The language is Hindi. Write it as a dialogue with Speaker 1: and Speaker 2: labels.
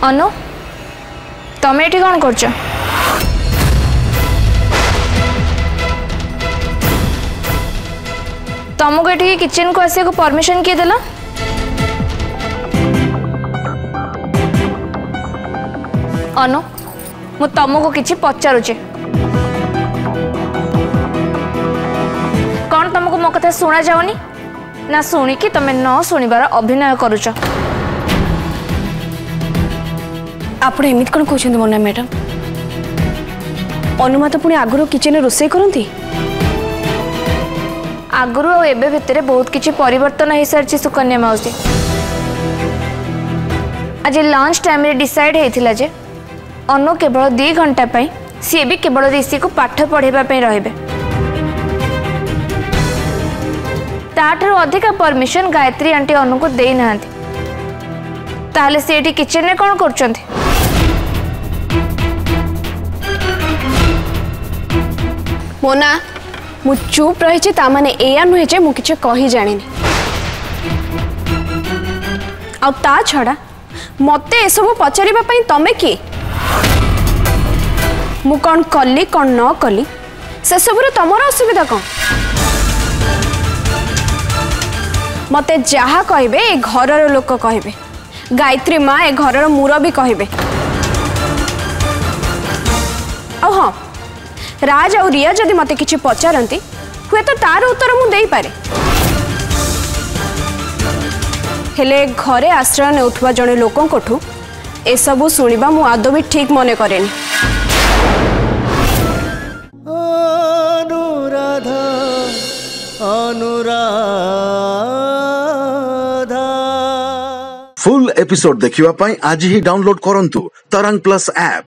Speaker 1: अनु तमें ये कौन कर तुमको ये किचन को आसिया को परमिशन किए देला? अनु मु तुमको किसी पचारुचे कौन तुमको मो कथा शुणा जाऊनी ना शुणिकी तमें न शुणिबार अभिनय करुच?
Speaker 2: आपण एमती कौन कहते मोना मैडम? अनुमा तो पुणी आगुरी किचन रोषे करती
Speaker 1: आगुरी और एबे भितर बहुत किसी परिवर्तन हो सारी सुकन्या मौसी। आज लंच टाइम रे डिसाइड होता जे अनु केवल 2 घंटा पाई सी भी केवल ऋषि को पाठ पढ़ाई रहिबे। ताठर अधिक परमिशन गायत्री आंटी अनु को दे ना ताहले से किचन रे कौन कर
Speaker 2: मोना मु चुप रही ताने एया नुहे जे मु किछ कही जानी आ ता छड़ा मते ए सब पचारिबा पई तमे की मु कौन कली कौन न कली से सबुरे तमर असुविधा कौन? मते जहा कहबे ए घरर लोक कहबे गायत्री माँ ए घरर मुरबी कहबे। आ हाँ राज और रिया जदि मते किछि पचारंती हुए तो तार उत्तर मु देई पारे हेले घरे आश्रय नेउथवा जणे लोकंकोठु ए सबु सुनिबा मु आदो भी ठीक मने करेनी।
Speaker 3: अनुराधा अनुराधा
Speaker 4: फुल एपिसोड देखिवा पाई आज ही डाउनलोड करंतु तरंग प्लस ऐप।